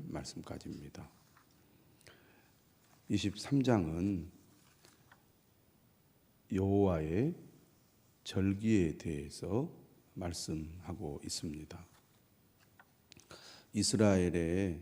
말씀까지입니다. 23장은 여호와의 절기에 대해서 말씀하고 있습니다. 이스라엘의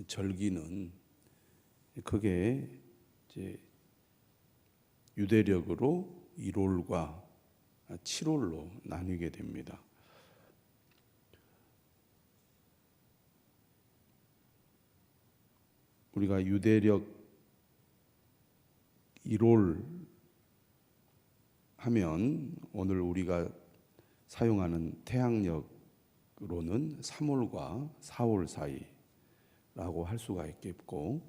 절기는 크게 이제 유대력으로 1월과 7월로 나뉘게 됩니다. 우리가 유대력 1월 하면 오늘 우리가 사용하는 태양력으로는 3월과 4월 사이라고 할 수가 있겠고,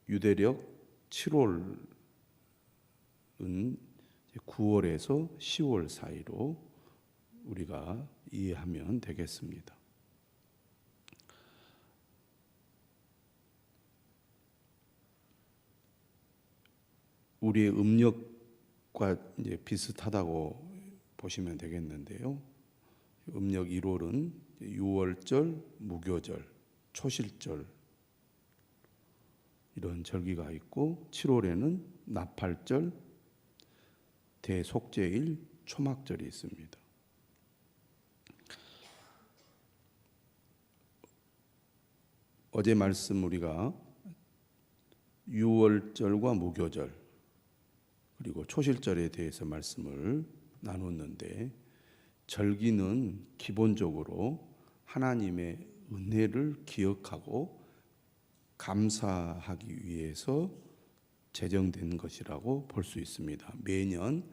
유대력 7월은 9월에서 10월 사이로 우리가 이해하면 되겠습니다. 우리의 음력과 이제 비슷하다고 보시면 되겠는데요. 음력 1월은 유월절, 무교절, 초실절 이런 절기가 있고, 7월에는 나팔절, 대속죄일, 초막절이 있습니다. 어제 말씀 우리가 유월절과 무교절 그리고 초실절에 대해서 말씀을 나눴는데, 절기는 기본적으로 하나님의 은혜를 기억하고 감사하기 위해서 제정된 것이라고 볼 수 있습니다. 매년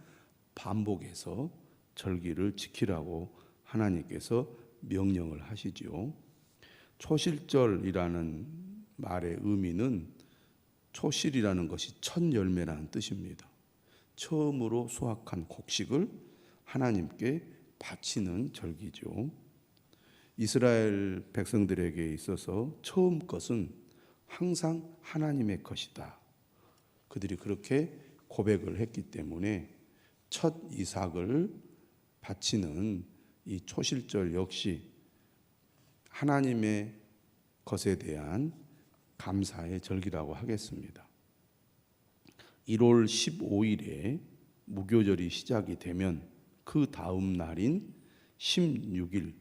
반복해서 절기를 지키라고 하나님께서 명령을 하시죠. 초실절이라는 말의 의미는 초실이라는 것이 첫 열매라는 뜻입니다. 처음으로 수확한 곡식을 하나님께 바치는 절기죠. 이스라엘 백성들에게 있어서 처음 것은 항상 하나님의 것이다. 그들이 그렇게 고백을 했기 때문에 첫 이삭을 바치는 이 초실절 역시 하나님의 것에 대한 감사의 절기라고 하겠습니다. 1월 15일에 무교절이 시작이 되면 그 다음 날인 16일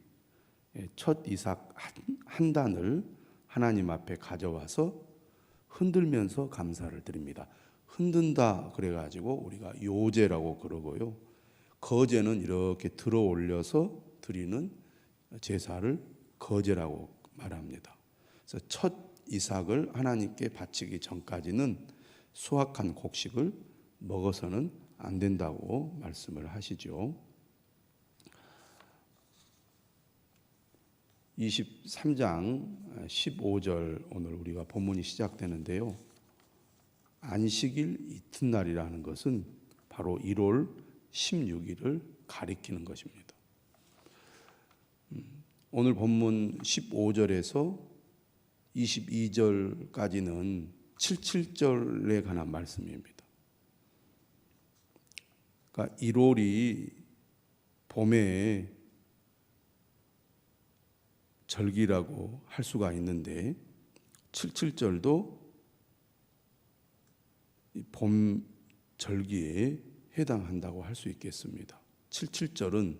첫 이삭 한 단을 하나님 앞에 가져와서 흔들면서 감사를 드립니다. 흔든다 그래가지고 우리가 요제라고 그러고요. 거제는 이렇게 들어 올려서 드리는 제사를 거제라고 말합니다. 그래서 첫 이삭을 하나님께 바치기 전까지는 수확한 곡식을 먹어서는 안 된다고 말씀을 하시죠. 23장 15절 오늘 우리가 본문이 시작되는데요. 안식일 이튿날이라는 것은 바로 1월 16일을 가리키는 것입니다. 오늘 본문 15절에서 22절까지는 77절에 관한 말씀입니다. 그러니까 1월이 봄의 절기라고 할 수가 있는데 77절도 봄 절기에 해당한다고 할 수 있겠습니다. 77절은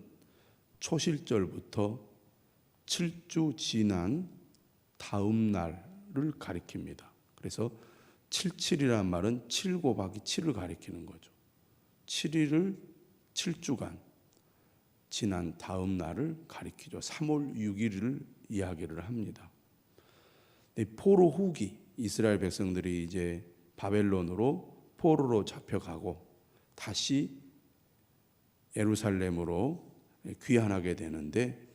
초실절부터 7주 지난 다음 날을 가리킵니다. 그래서 77이라는 말은 7 곱하기 7을 가리키는 거죠. 7일을 7주간 지난 다음 날을 가리키죠. 3월 6일을 이야기를 합니다. 포로 후기, 이스라엘 백성들이 이제 바벨론으로 포로로 잡혀가고 다시 예루살렘으로 귀환하게 되는데,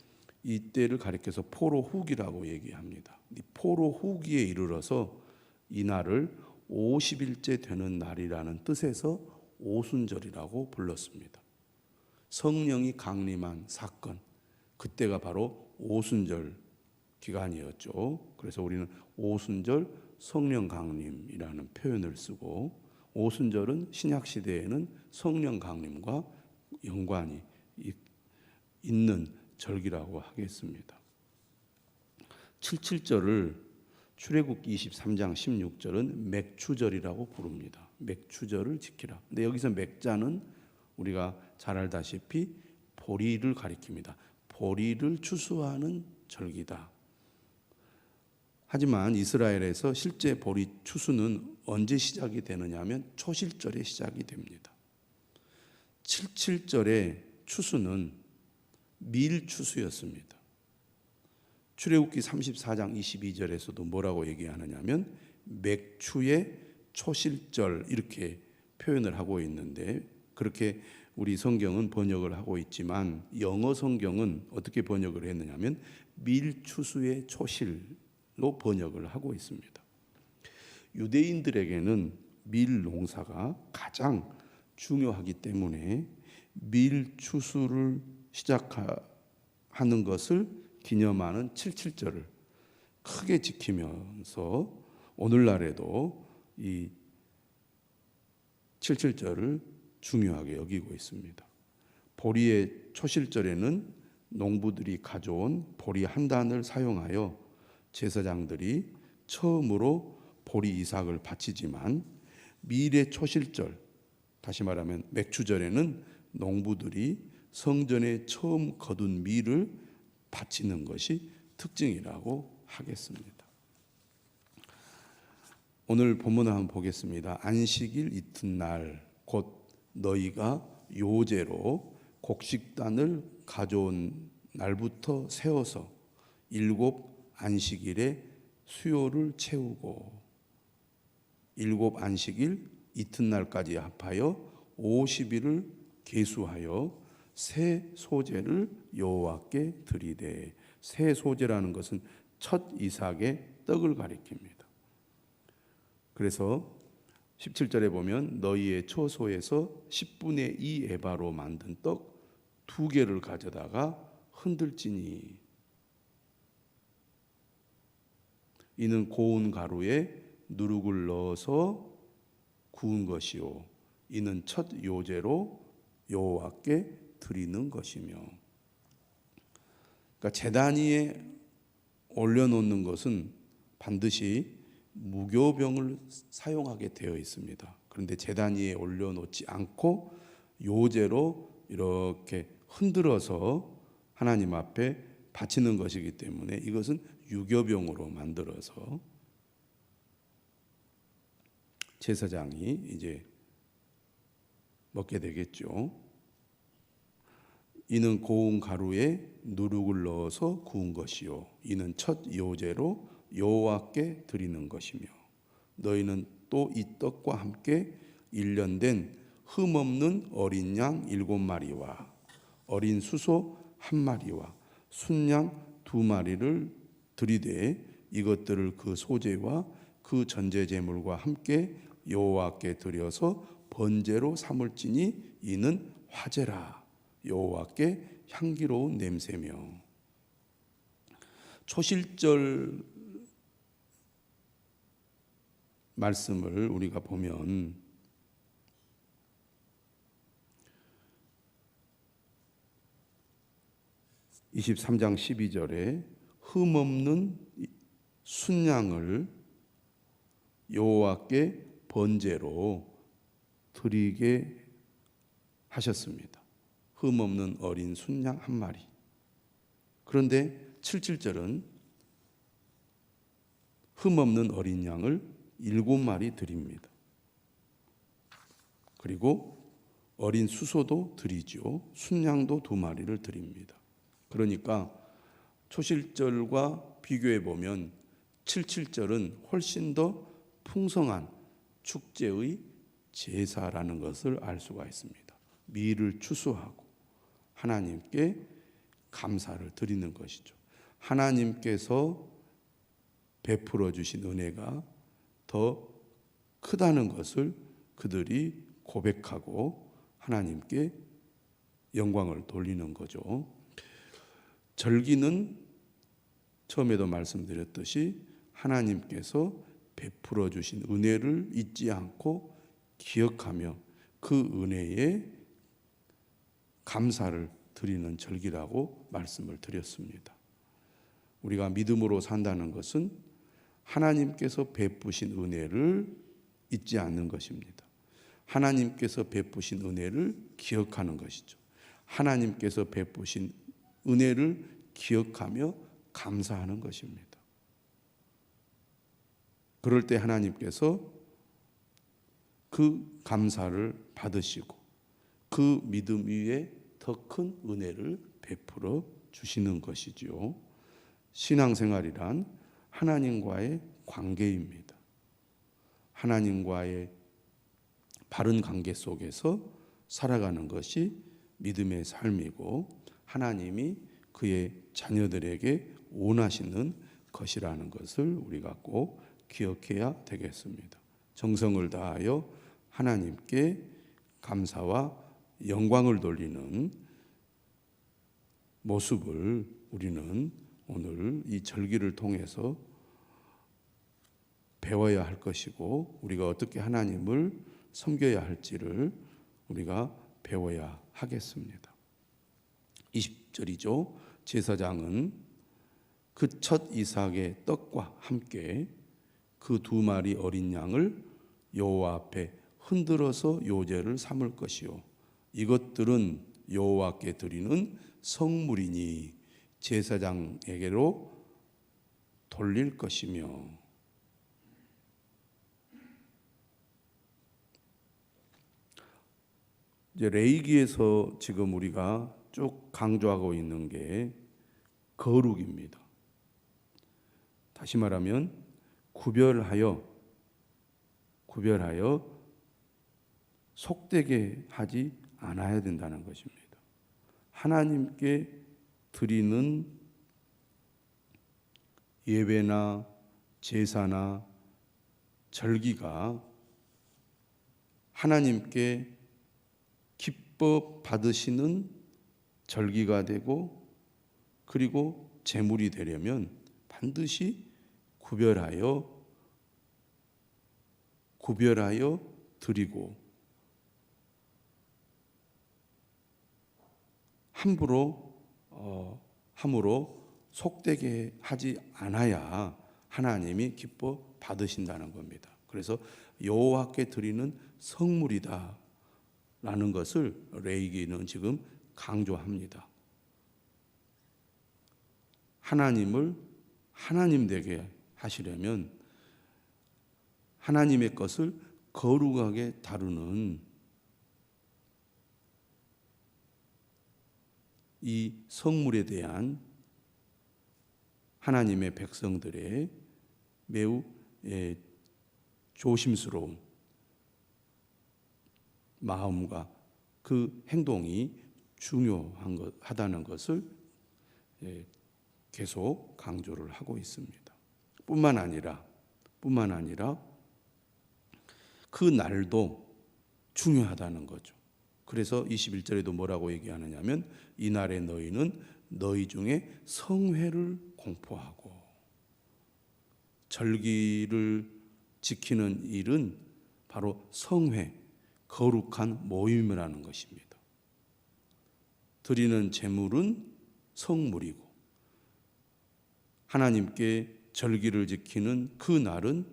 이때를 가리켜서 포로 후기라고 얘기합니다. 이 포로 후기에 이르러서 이 날을 50일째 되는 날이라는 뜻에서 오순절이라고 불렀습니다. 성령이 강림한 사건, 그때가 바로 오순절 기간이었죠. 그래서 우리는 오순절 성령 강림이라는 표현을 쓰고, 오순절은 신약 시대에는 성령 강림과 연관이 있는 절기라고 하겠습니다. 77절을 출애굽기 23장 16절은 맥추절이라고 부릅니다. 맥추절을 지키라. 근데 여기서 맥자는 우리가 잘 알다시피 보리를 가리킵니다. 보리를 추수하는 절기다. 하지만 이스라엘에서 실제 보리 추수는 언제 시작이 되느냐 하면 초실절에 시작이 됩니다. 77절의 추수는 밀 추수였습니다. 출애굽기 34장 22절에서도 뭐라고 얘기하느냐면 맥추의 초실절 이렇게 표현을 하고 있는데, 그렇게 우리 성경은 번역을 하고 있지만 영어 성경은 어떻게 번역을 했느냐면 밀추수의 초실로 번역을 하고 있습니다. 유대인들에게는 밀 농사가 가장 중요하기 때문에 밀추수를 시작하는 것을 기념하는 77절을 크게 지키면서 오늘날에도 이 77절을 중요하게 여기고 있습니다. 보리의 초실절에는 농부들이 가져온 보리 한 단을 사용하여 제사장들이 처음으로 보리 이삭을 바치지만, 밀의 초실절, 다시 말하면 맥추절에는 농부들이 성전에 처음 거둔 밀을 바치는 것이 특징이라고 하겠습니다. 오늘 본문을 한번 보겠습니다. 안식일 이튿날 곧 너희가 요제로 곡식단을 가져온 날부터 세워서 7 안식일에 수요를 채우고 7 안식일 이튿날까지 합하여 50일을 계수하여 새 소제를 여호와께 드리되, 새 소제라는 것은 첫 이삭의 떡을 가리킵니다. 그래서 17절에 보면 너희의 초소에서 10분의 2 에바로 만든 떡 2개를 가져다가 흔들지니 이는 고운 가루에 누룩을 넣어서 구운 것이요 이는 첫 요제로 여호와께 드리는 것이며. 그러니까 제단 위에 올려놓는 것은 반드시 무교병을 사용하게 되어 있습니다. 그런데 제단 위에 올려놓지 않고 요제로 이렇게 흔들어서 하나님 앞에 바치는 것이기 때문에 이것은 유교병으로 만들어서 제사장이 이제 먹게 되겠죠. 이는 고운 가루에 누룩을 넣어서 구운 것이요 이는 첫 요제로 여호와께 드리는 것이며, 너희는 또 이 떡과 함께 1년 된 흠없는 어린 양 7마리와 어린 수소 1마리와 순양 2마리를 드리되 이것들을 그 소제와 그 전제 제물과 함께 여호와께 드려서 번제로 삼을지니 이는 화제라 여호와께 향기로운 냄새며. 초실절 말씀을 우리가 보면 (23장 12절에) 흠없는 순양을 여호와께 번제로 드리게 하셨습니다. 흠없는 어린 순양 1마리. 그런데 77절은 흠없는 어린 양을 7마리 드립니다. 그리고 어린 수소도 드리죠. 순양도 2마리를 드립니다. 그러니까 초실절과 비교해 보면 77절은 훨씬 더 풍성한 축제의 제사라는 것을 알 수가 있습니다. 밀을 추수하고 하나님께 감사를 드리는 것이죠. 하나님께서 베풀어 주신 은혜가 더 크다는 것을 그들이 고백하고 하나님께 영광을 돌리는 거죠. 절기는 처음에도 말씀드렸듯이 하나님께서 베풀어 주신 은혜를 잊지 않고 기억하며 그 은혜에 감사를 드리는 절기라고 말씀을 드렸습니다. 우리가 믿음으로 산다는 것은 하나님께서 베푸신 은혜를 잊지 않는 것입니다. 하나님께서 베푸신 은혜를 기억하는 것이죠. 하나님께서 베푸신 은혜를 기억하며 감사하는 것입니다. 그럴 때 하나님께서 그 감사를 받으시고 그 믿음 위에 더 큰 은혜를 베풀어 주시는 것이지요. 신앙생활이란 하나님과의 관계입니다. 하나님과의 바른 관계 속에서 살아가는 것이 믿음의 삶이고 하나님이 그의 자녀들에게 원하시는 것이라는 것을 우리가 꼭 기억해야 되겠습니다. 정성을 다하여 하나님께 감사와 영광을 돌리는 모습을 우리는 오늘 이 절기를 통해서 배워야 할 것이고 우리가 어떻게 하나님을 섬겨야 할지를 우리가 배워야 하겠습니다. 20절이죠. 제사장은 그 첫 이삭의 떡과 함께 그 2마리 어린 양을 여호와 앞에 흔들어서 요제를 삼을 것이요 이것들은 여호와께 드리는 성물이니 제사장에게로 돌릴 것이며. 이제 레위기에서 지금 우리가 쭉 강조하고 있는 게 거룩입니다. 다시 말하면 구별하여 속되게 하지 않아야 된다는 것입니다. 하나님께 드리는 예배나 제사나 절기가 하나님께 기뻐 받으시는 절기가 되고 그리고 제물이 되려면 반드시 구별하여 드리고 함부로 속되게 하지 않아야 하나님이 기뻐 받으신다는 겁니다. 그래서 여호와께 드리는 성물이다 라는 것을 레위기는 지금 강조합니다. 하나님을 하나님 되게 하시려면 하나님의 것을 거룩하게 다루는 이 성물에 대한 하나님의 백성들의 매우 조심스러운 마음과 그 행동이 중요하다는 것을 계속 강조를 하고 있습니다. 뿐만 아니라 그 날도 중요하다는 거죠. 그래서 21절에도 뭐라고 얘기하느냐면 이 날에 너희는 너희 중에 성회를 공포하고 절기를 지키는 일은 바로 성회, 거룩한 모임이라는 것입니다. 드리는 제물은 성물이고 하나님께 절기를 지키는 그 날은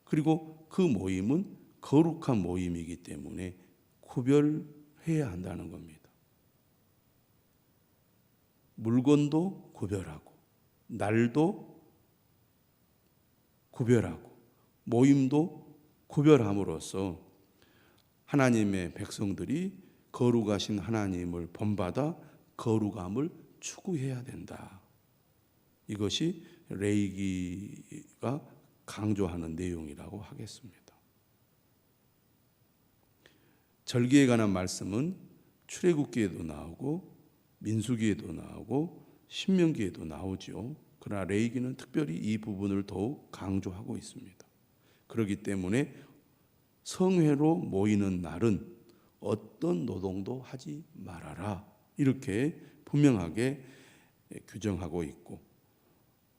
그리고 그 모임은 거룩한 모임이기 때문에 구별해야 한다는 겁니다. 물건도 구별하고 날도 구별하고 모임도 구별함으로써 하나님의 백성들이 거룩하신 하나님을 본받아 거룩함을 추구해야 된다. 이것이 레위기가 강조하는 내용이라고 하겠습니다. 절기에 관한 말씀은 출애굽기에도 나오고 민수기에도 나오고 신명기에도 나오죠. 그러나 레위기는 특별히 이 부분을 더욱 강조하고 있습니다. 그렇기 때문에 성회로 모이는 날은 어떤 노동도 하지 말아라 이렇게 분명하게 규정하고 있고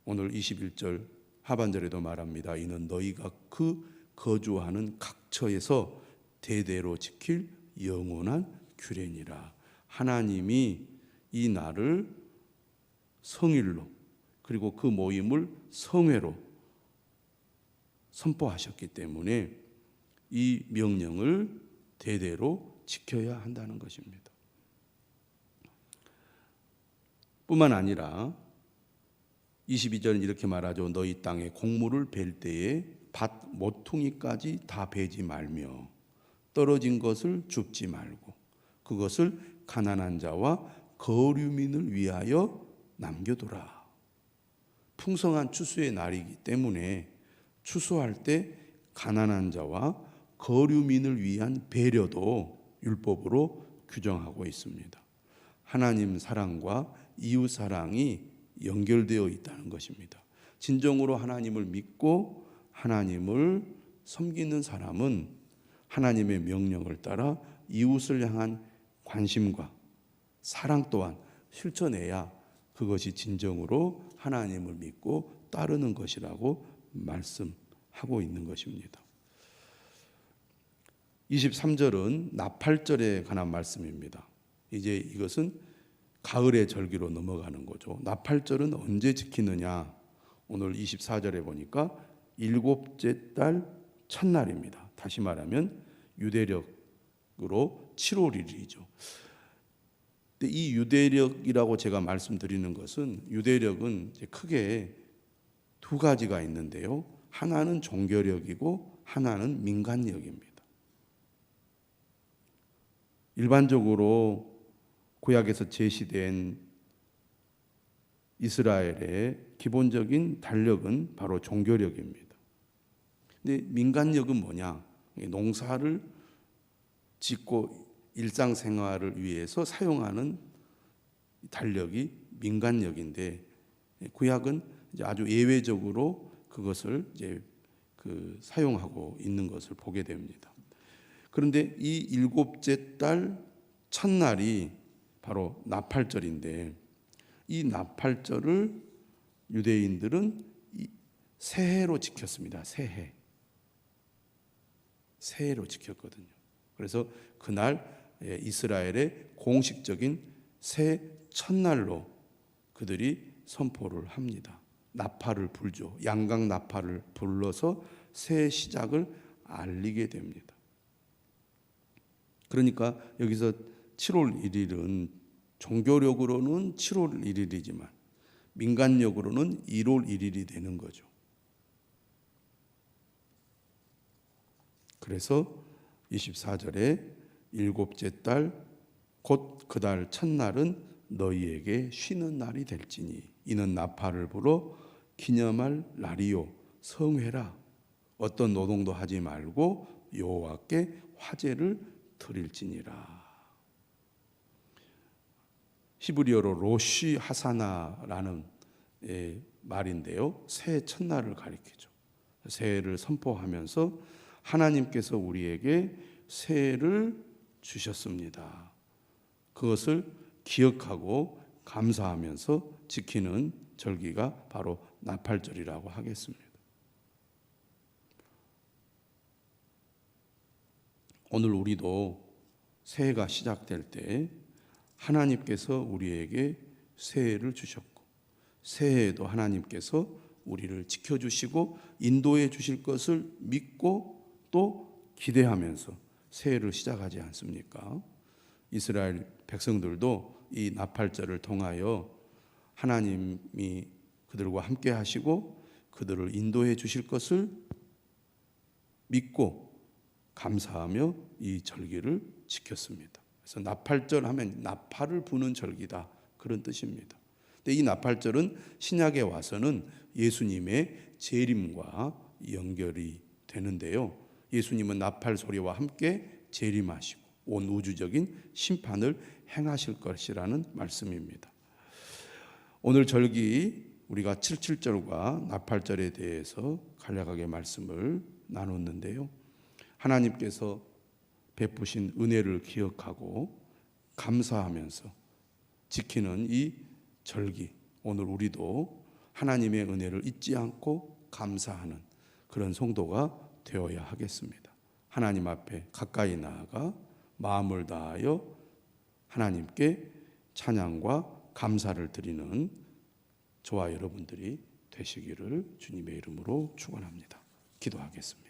오늘 21절 하반절에도 말합니다. 이는 너희가 그 거주하는 각처에서 대대로 지킬 영원한 규례니라. 하나님이 이 날을 성일로 그리고 그 모임을 성회로 선포하셨기 때문에 이 명령을 대대로 지켜야 한다는 것입니다. 뿐만 아니라 22절은 이렇게 말하죠. 너희 땅에 곡물을 벨 때에 밭 모퉁이까지 다 베지 말며 떨어진 것을 줍지 말고 그것을 가난한 자와 거류민을 위하여 남겨두라. 풍성한 추수의 날이기 때문에 추수할 때 가난한 자와 거류민을 위한 배려도 율법으로 규정하고 있습니다. 하나님 사랑과 이웃 사랑이 연결되어 있다는 것입니다. 진정으로 하나님을 믿고 하나님을 섬기는 사람은 하나님의 명령을 따라 이웃을 향한 관심과 사랑 또한 실천해야 그것이 진정으로 하나님을 믿고 따르는 것이라고 말씀하고 있는 것입니다. 23절은 나팔절에 관한 말씀입니다. 이제 이것은 가을의 절기로 넘어가는 거죠. 나팔절은 언제 지키느냐? 오늘 24절에 보니까 일곱째 달 첫날입니다. 다시 말하면 유대력으로 7월 1일이죠. 근데 이 유대력이라고 제가 말씀드리는 것은 유대력은 이제 크게 두 가지가 있는데요. 하나는 종교력이고 하나는 민간력입니다. 일반적으로 구약에서 제시된 이스라엘의 기본적인 달력은 바로 종교력입니다. 근데 민간력은 뭐냐? 농사를 짓고 일상생활을 위해서 사용하는 달력이 민간력인데 구약은 이제 아주 예외적으로 그것을 이제 사용하고 있는 것을 보게 됩니다. 그런데 이 일곱째 달 첫날이 바로 나팔절인데 이 나팔절을 유대인들은 새해로 지켰습니다. 새해로 지켰거든요. 그래서 그날 이스라엘의 공식적인 새 첫날로 그들이 선포를 합니다. 나팔을 불죠. 양각 나팔을 불러서 새 시작을 알리게 됩니다. 그러니까 여기서 7월 1일은 종교력으로는 7월 1일이지만 민간력으로는 1월 1일이 되는 거죠. 그래서 24절에 일곱째 달 곧 그 달 첫날은 너희에게 쉬는 날이 될지니 이는 나팔을 불어 기념할 날이요 성회라. 어떤 노동도 하지 말고 여호와께 화제를 드릴지니라. 히브리어로 로시 하사나라는 말인데요. 새해 첫날을 가리키죠. 새해를 선포하면서 하나님께서 우리에게 새해를 주셨습니다. 그것을 기억하고 감사하면서 지키는 절기가 바로 나팔절이라고 하겠습니다. 오늘 우리도 새해가 시작될 때 하나님께서 우리에게 새해를 주셨고 새해에도 하나님께서 우리를 지켜주시고 인도해 주실 것을 믿고 또 기대하면서 새해를 시작하지 않습니까? 이스라엘 백성들도 이 나팔절을 통하여 하나님이 그들과 함께 하시고 그들을 인도해 주실 것을 믿고 감사하며 이 절기를 지켰습니다. 그래서 나팔절 하면 나팔을 부는 절기다 그런 뜻입니다. 근데 이 나팔절은 신약에 와서는 예수님의 재림과 연결이 되는데요. 예수님은 나팔 소리와 함께 재림하시고 온 우주적인 심판을 행하실 것이라는 말씀입니다. 오늘 절기 우리가 77절과 나팔절에 대해서 간략하게 말씀을 나눴는데요. 하나님께서 베푸신 은혜를 기억하고 감사하면서 지키는 이 절기, 오늘 우리도 하나님의 은혜를 잊지 않고 감사하는 그런 성도가 되어야 하겠습니다. 하나님 앞에 가까이 나아가 마음을 다하여 하나님께 찬양과 감사를 드리는 저와 여러분들이 되시기를 주님의 이름으로 축원합니다. 기도하겠습니다.